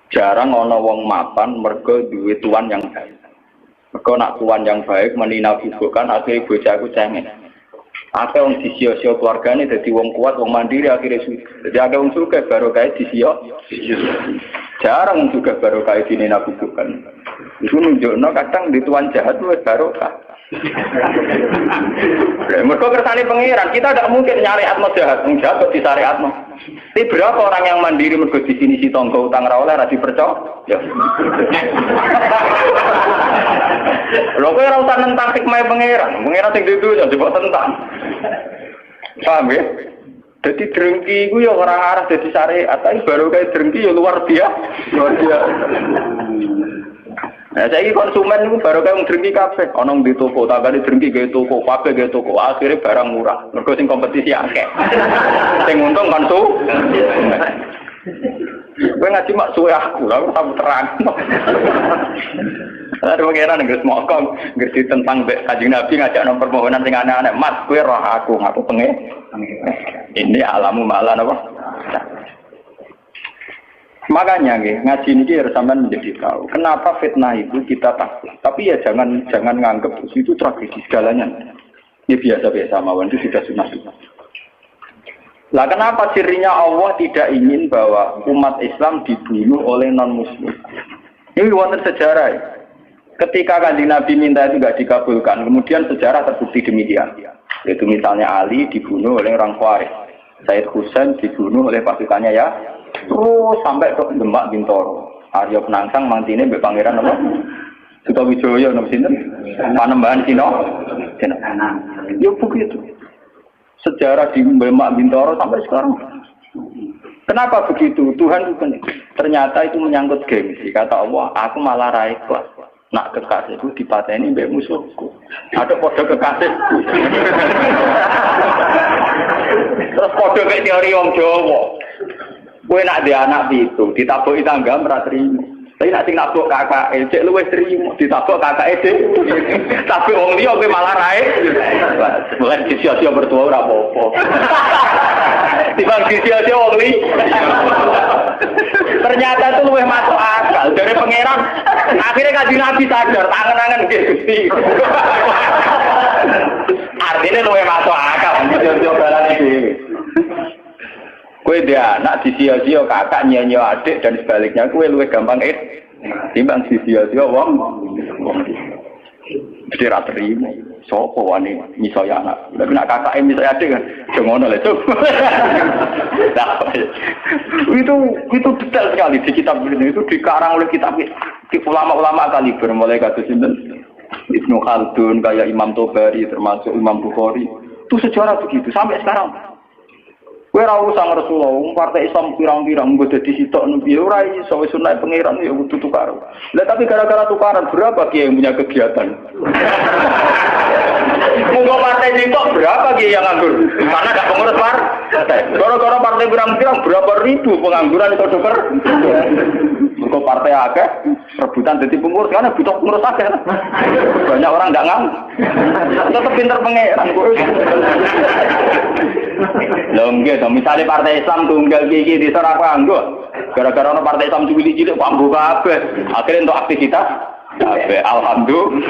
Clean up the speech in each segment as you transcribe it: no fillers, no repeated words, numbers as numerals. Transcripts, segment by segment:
Jarang ana wong mapan mergo duwe tuan yang baik. Mergo nak tuan yang baik meninabuhkan akhirnya bocahku cengeng. Akeh wong disio-sio keluargane dadi wong kuat, wong mandiri akhirnya suka. Jadi akeh wong suka baru kae disio. Jarang juga baru kae dininabuhkan. Itu nunjukno kadang di tuan jahat wis barokah. Mereka kersane pangeran, kita tidak mungkin nyari atmo jahat, jahat di syariatno. Tapi berapa orang yang mandiri mergo di sini si tonggo utang ra oleh ra dipercaya? Ya. Lho kowe ora usah nentang hikmah pangeran, pangeran sing dudu ya coba tentang. Paham ya? Jadi drengki iku ya ora arah dadi syariat, tapi baru kayak drengki ya luar biasa. Luar biasa. Nah, saya konsumen itu baru kayak drengki kafe, onong di toko, tagadi drengki gaya toko, kafe gaya toko, akhirnya barang murah. Mereka sing kompetisi akeh, sing untung konsumen. Gue ngaji mak suwe aku, aku tahu terang. Ada pengiran nggak semokong, ngerti tentang Kanjeng Nabi ngajak nomor permohonan sing aneh-aneh. Mas, gue roh aku pengen. Ini alamu malah apa? Makanya ngaji ini harus sampean menjadi tahu kenapa fitnah itu kita takut. Tapi ya jangan nganggep itu tragedi segalanya. Ini biasa-biasa mawon itu sudah sunah. Lah kenapa sirinya Allah tidak ingin bahwa umat Islam dibunuh oleh non-muslim? Ini wonten sejarah. Ketika Kanjeng Nabi minta itu tidak dikabulkan, kemudian sejarah terbukti demikian. Yaitu misalnya Ali dibunuh oleh orang Khawarij, Said Husain dibunuh oleh pasukannya ya. Terus sampai ke Demak Bintoro, Arya Penangsang mantine mbek pangeran apa? Sutawijaya napa sinten? Panembahan Cina. Ya begitu. Sejarah di Demak Bintoro sampai sekarang. Kenapa begitu? Tuhan itu ternyata itu menyangkut gengsi. Kata Allah, aku malah ra ikhlas. Nak kekasihku dipateni mbek musuhku. Ada kode kekasihku. Terus kode kayak teori wong Jawa. Kowe nak di anak itu ditabuki tangga ora trimo. Tapi nak sing nabuk kakake cek luwih trimo, ditabuk kakake dhewe. Tapi wong liya kowe malah rae. Mulai sia-sia bertua ora apa-apa. Timbang sia-sia wong liya. Ternyata itu luwih masuk akal dari pangeran. Akhirnya Kanjeng Nabi sadar, tangan-tangan nggih Gusti. Artinya luwih masuk akal sia-sia balane dhewe. Kue dia anak disia-sia kakak nyanyi adik dan sebaliknya kue luwih gampang timbang disia-sia wong mesti ra terima sapa wani misalnya anak tapi nak kakak misalnya adik kan jangan oleh itu itu detail sekali di kitab ini itu dikarang oleh kitab ulama-ulama kaliber mulai kados sinten Ibnu Khaldun kayak Imam Tobari termasuk Imam Bukhari itu sejarah begitu sampai sekarang. Kowe ora usah Rasulullah, partai Islam pirang-pirang mbok dadi sitok nembe ora iso wis sunah pangeran ya kudu tukar. Lah tapi gara-gara tukaran berapa kiai yang punya kegiatan? Monggo partai sitok berapa kiai yang nganggur? Karena enggak pengurus partai. Gara-gara partai pirang-pirang berapa ribu pengangguran itu dokter. Monggo partai akeh rebutan dadi pengurus karena butuh pengurus akeh. Banyak orang enggak nganggur. Tetep pinter pangeran kowe. Lho nggih, misalnya partai Islam tunggal iki diserah kanggo. Gara-gara ono partai Islam cilik-cilik pambu kabeh. Akhirnya untuk aktivitas kabeh alhamdulillah.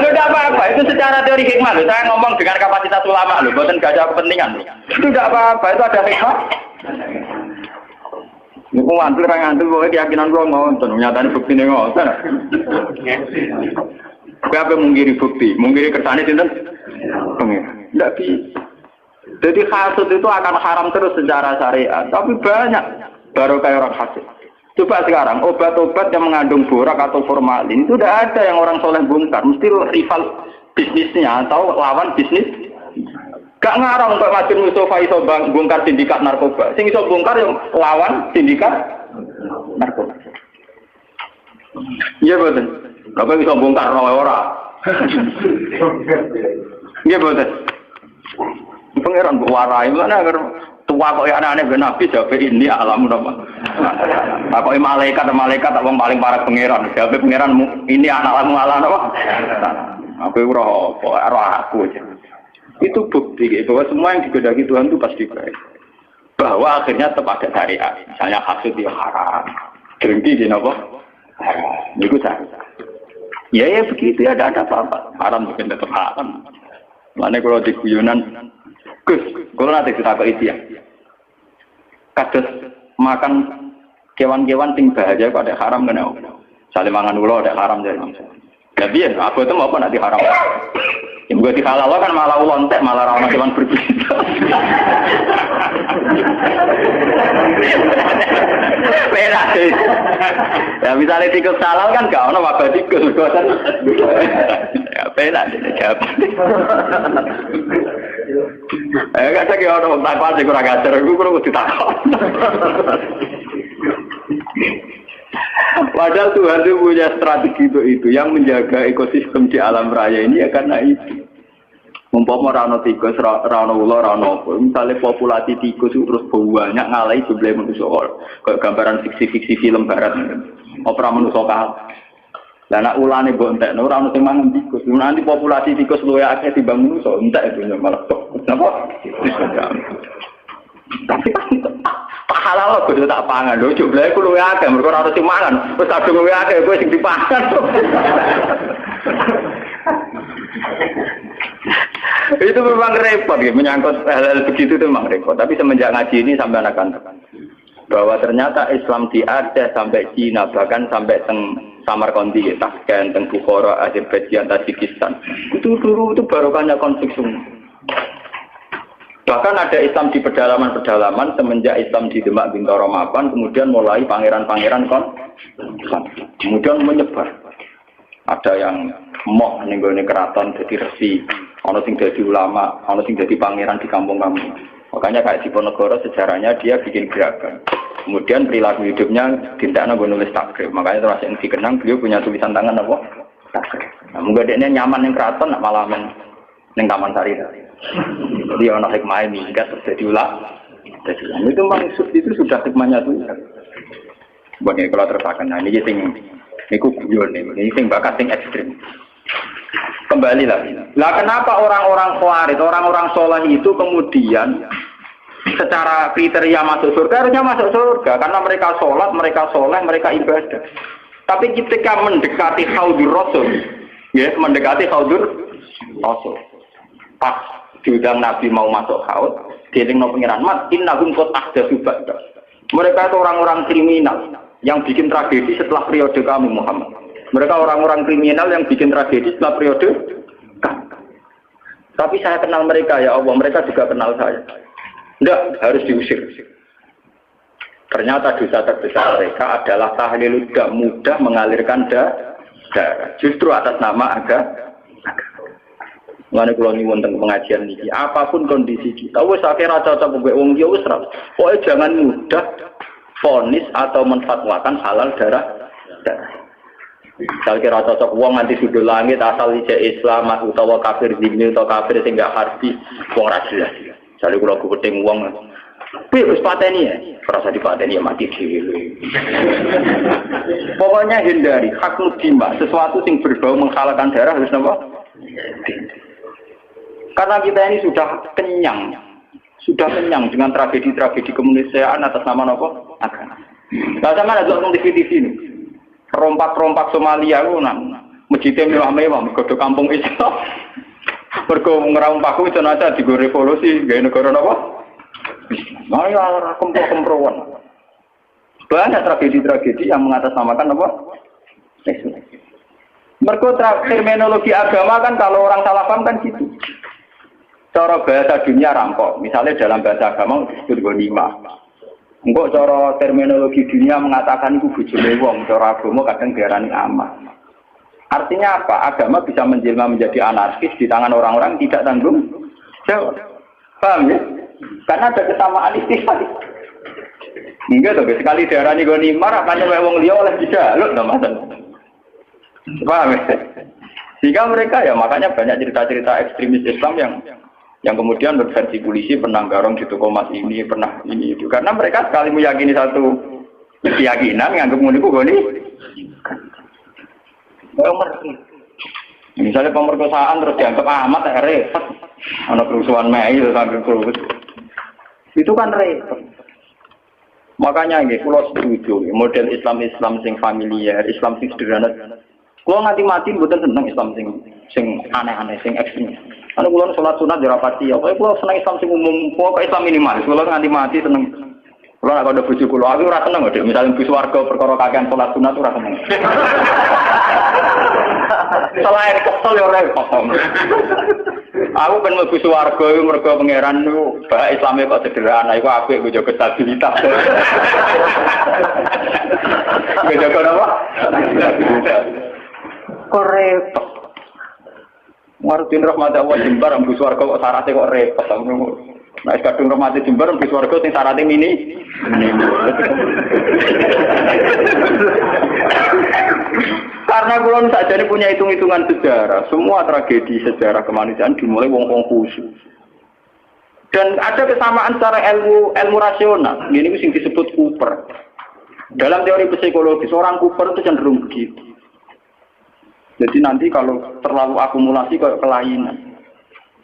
Tidak apa-apa, itu secara teori hikmah loh. Saya ngomong dengan kapasitas ulama loh, bukan gak ada kepentingan loh. Itu tidak apa-apa, itu ada hikmah. Ini ngantul, pokoknya keyakinan gue ngonton, nyatanya bukti ini ngonton. Gue apa mengkiri bukti, mengkiri kersane sinten? Tidak bisa. Jadi hasud itu akan haram terus secara syariat, tapi banyak baru kayak orang hasud. Coba sekarang obat-obat yang mengandung borak atau formalin itu tidak ada yang orang soleh bongkar, mesti rival bisnisnya atau lawan bisnis. Gak ngarang untuk Masjid Mustafa iso bongkar sindikat narkoba, sing iso bongkar yang lawan sindikat narkoba. Iya betul. Berapa bisa bongkar orang? Iya betul. Pangeran warai mana agar tua kok ya anak-anak ben Nabi jawab ini alamun apa? Apa malaikat apa paling parah pangeran? Jawab pangeran ini anak-anak alam apa? Apa roh aku aja. Itu bukti bahwa semua yang digedaki Tuhan itu pasti baik. bahwa akhirnya tetap ada syariat. Misalnya hasud ya haram, drengki di nopo haram. Itu syariat. Ya begitu ya, ada apa-apa. Haram mungkin tetap haram. Mana kalau di guyonan, Gus, kalau nanti kita ke itu ya. Kados makan kewan-kewan sing bahaya kok ada haram kena. Sale mangan ulo ada haram jadi. Ya biar aku itu mau apa nanti haram. Yang gue dihalal kan malah lontek, malah rawan kewan berbisa. Beda sih. Ya misalnya tikus halal kan gak ono wabah tikus kan. Ya beda sih jawab. Kadang ya ono takwa sing kurang ajar iku kudu ditakon. Padahal Tuhan itu punya strategi untuk itu, yang menjaga ekosistem di alam raya ini ya karena itu. Umpama rano tikus, rano ular, rano apa. Misalnya populasi tikus itu terus banyak ngalahi jumlah manusia. Kayak gambaran fiksi-fiksi film barat. Opera manusia kalah. Lah nak ulane mbok entekno ora ono sing mangan tikus. Nanti populasi tikus luwih akeh timbang manusia, entek itu malah tok. Napa? Tapi tak halal kok tak pangan lho, jumlahe ku luwih akeh, mergo ora ono sing mangan. Wis kadung luwih akeh kowe sing dipangan. Itu memang repot ya, menyangkut hal-hal begitu itu memang repot. Tapi semenjak ngaji ini sampai anak-anak bahwa ternyata Islam di Aceh sampai Cina, bahkan sampai Samarkandi, Tashkent, Bukhara, Azerbaijan, Tajikistan. Itu dulu itu barokahnya konflik semua. Bahkan ada Islam di pedalaman-pedalaman semenjak Islam di Demak Bintoro Mapan, kemudian mulai pangeran-pangeran kemudian menyebar. Ada yang moh nenggone keraton jadi resi, ono sing jadi ulama, ono sing jadi pangeran di kampung-kampung. Makanya kayak Diponegoro sejarahnya dia bikin gerakan. Kemudian perilaku hidupnya tindak nggo nulis takrib. Makanya terus yang dikenang beliau punya tulisan tangan apa? Takrib. Nah, mungkin dia nyaman yang keraton nak malah ning Taman Sari. Dia ono hikmah minggat terus jadi ulama. Itu maksud itu sudah hikmahnya tuh. Buat kalau terpakan nah ini sing niku guyon ini sing bakat sing ekstrim. Kembali lagi. Lah kenapa orang-orang Khawarij, orang-orang soleh itu kemudian secara kriteria masuk surga harusnya masuk surga karena mereka sholat, mereka soleh, mereka ibadah. Tapi ketika mendekati Haudur Rasul, ya mendekati Haudur Rasul, pas diundang Nabi mau masuk haud, dielingno pengiran mat innahum qad ahdatsu ba'da. Mereka itu orang-orang kriminal yang bikin tragedi setelah periode kamu Muhammad. Mereka orang-orang kriminal yang bikin tragedi setelah periode kamu. Tapi saya kenal mereka ya Allah, mereka juga kenal saya. Tidak, harus diusir. Ternyata dosa terbesar mereka adalah tahlil tidak mudah mengalirkan darah. Justru atas nama agama. Mulane kula nyuwun teng pengajian niki, apapun kondisi kita, wis akhirnya cocok mbek wong liya wis ra. Pokoke jangan mudah vonis atau menfatwakan halal darah. Kalau kira cocok wong nganti sudul langit asal ijek Islam utawa kafir zimmi utawa kafir sing gak harti wong ra jelas. Jare kula kupeting wong. Piye wis pateni ya? Rasa dipateni ya mati dhewe. Pokoknya hindari hak mudimah, sesuatu yang berbau menghalalkan darah harus napa? Karena kita ini sudah kenyang dengan tragedi-tragedi kemanusiaan atas nama napa? Agama. Lah sama ada nonton TV ini. Rompak-rompak Somalia ku nang masjid mewah-mewah mergo kampung Islam. Mergo ngerampak ku jenazah digo revolusi gawe negara napa? Ayo kempro-kemproan. Banyak tragedi-tragedi yang mengatasnamakan apa? Mergo terminologi agama kan kalau orang salah paham kan gitu. Cara bahasa dunia rampok, misalnya dalam bahasa agama disebut ghanimah. Engko cara terminologi dunia mengatakan itu bojone wong, cara agama kadang diarani amal. Artinya apa? Agama bisa menjelma menjadi anarkis di tangan orang-orang tidak tanggung jawab. Paham ya? Karena ada kesamaan istilah. Enggak tuh, sekali diarani ghanimah, apanya wong liya oleh dijaluk to Mas. Paham ya? Sehingga mereka ya makanya banyak cerita-cerita ekstremis Islam yang kemudian berversi polisi pernah garong di toko mas ini, pernah ini itu. Karena mereka sekali meyakini satu keyakinan, nganggep muniku goni. Misalnya pemerkosaan terus dianggap amat repot. Ada kerusuhan Mei sampai terus. Itu kan repot. Makanya nggih kula setuju model Islam sing familiar, Islam sing sederhana. Kula nganti mati mboten seneng Islam sing aneh-aneh, sing ekstrem. Anu kula salat sunat yo rapati, apa kula seneng Islam sing umum, kok Islam minimalis. Kula nganti mati seneng. Kula nek ada bojo kula, aku ora seneng kok, misalnya bus warga perkara kakean salat sunat ora seneng. Selain kesel yo repot. Aku kan mlebu swarga iku mergo pangeran niku bahasa Islame kok sederhana iku apik nggo jaga stabilitas. Nggo jaga apa? Kok repot. Martin rahmat Allah jembar mlebu swarga kok syaratnya kok repot ngono. Nek kadung rahmat jembar mlebu swarga sing syaratnya mini. Karena kulon saja ini punya hitung-hitungan sejarah, semua tragedi sejarah kemanusiaan dimulai wong-wong khusyuk. Dan ada kesamaan secara ilmu rasional. Ini yang disebut Cooper. Dalam teori psikologi, seorang Cooper itu cenderung begitu. Jadi nanti kalau terlalu akumulasi kayak kelainan.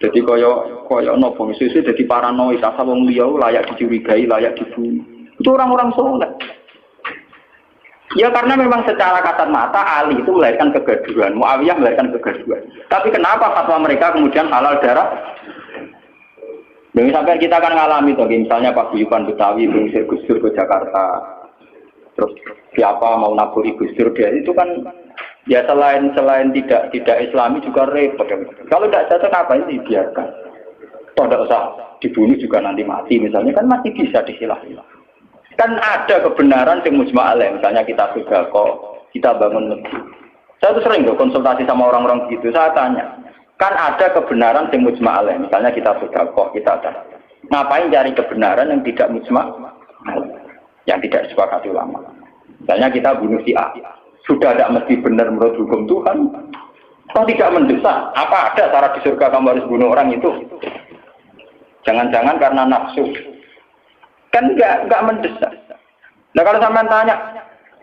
Jadi kayak nopo susu jadi paranoid, asal wong liya layak dicurigai, layak dibunuh. Itu orang-orang soleh. Ya karena memang secara kasat mata Ali itu melahirkan kegaduhan, Muawiyah melahirkan kegaduhan. Tapi kenapa fatwa mereka kemudian halal darah? Dan sampai kita akan ngalami tuh, misalnya Pak Buyukan Betawi mengusir Gus Dur ke Jakarta, terus siapa mau naburi Gus Dur dia itu kan ya selain tidak Islami juga repot. Kalau tidak cocok apa ini dibiarkan. Toh tidak usah dibunuh juga nanti mati misalnya kan masih bisa disilah-silah. Kan ada kebenaran yang mujma' alaih, misalnya kita sedekah, kita bangun negeri. Saya tuh sering tuh konsultasi sama orang-orang begitu, saya tanya, kan ada kebenaran yang mujma' alaih, misalnya kita sedekah, kita ada. Ngapain cari kebenaran yang tidak mujma' alaih, yang tidak disepakati ulama. Misalnya kita bunuh si A, sudah tidak mesti benar menurut hukum Tuhan, kalau tidak mendesak, apa ada cara di surga kamu harus bunuh orang itu? Jangan-jangan karena nafsu. Kan enggak mendesak. Nah kalau sampean tanya,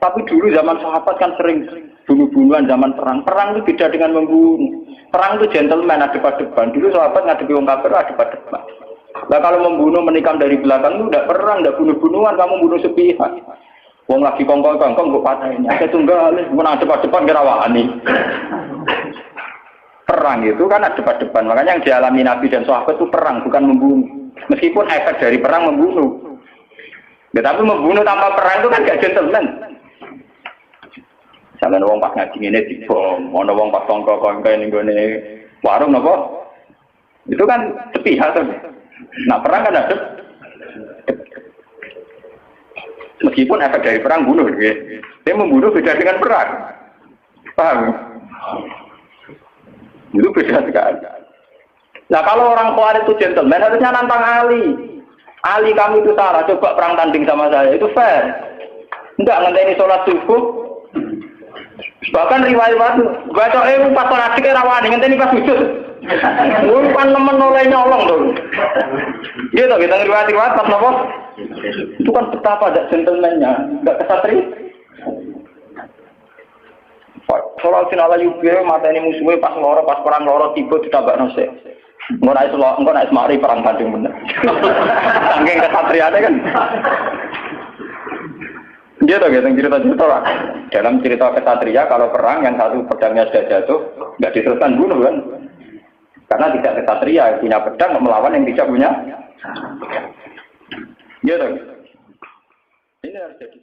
tapi dulu zaman sahabat kan sering bunuh-bunuhan zaman perang. Perang itu beda dengan membunuh. Perang itu gentleman, ada depan. Dulu sahabat ngadepi wong kafir ada depan. Nah kalau membunuh menikam dari belakang itu udah perang, udah bunuh-bunuhan, kamu bunuh sepihak. Wong lagi kongkong-kongkong kok patahin. Ada tunggal, mana depan kira wani. Perang itu kan ada depan. Makanya yang dialami Nabi dan sahabat itu perang, bukan membunuh. Meskipun efek dari perang membunuh. Ya, tapi membunuh tanpa perang itu kan gak gentleman. Sampeyan wong pas ngaji ngene dibom, ana wong pas kongko-kongko ning gone warung napa? Itu kan sepihak to. Nah, perang kan ada. Meskipun efek dari perang bunuh nggih. Dia membunuh beda dengan perang. Paham? Itu beda sekali. Nah, kalau orang Khawarij itu gentleman harusnya nantang Ali. Ali kamu itu salah, coba perang tanding sama saya, itu fair. Enggak ngenteni sholat subuh. Bahkan riwayat baca pas sholat dikir rawani ngenteni pas sujud. Kan nemen oleh nyolong tuh. Gitu kita riwayat pas nopo. Itu kan betapa ada gentleman-nya, enggak kesatria. Sholat sinala yubir mata ini musuhnya pas perang loro tiba ditabak nose. Engkau naik semari perang tanding bener. Saking kesatriannya kan. Dia tuh cerita-cerita lah. Dalam cerita kesatria kalau perang yang satu pedangnya sudah jatuh, nggak diteruskan bunuh kan? Karena tidak kesatria punya pedang melawan yang tidak punya. Dia tuh. Ini harus jadi.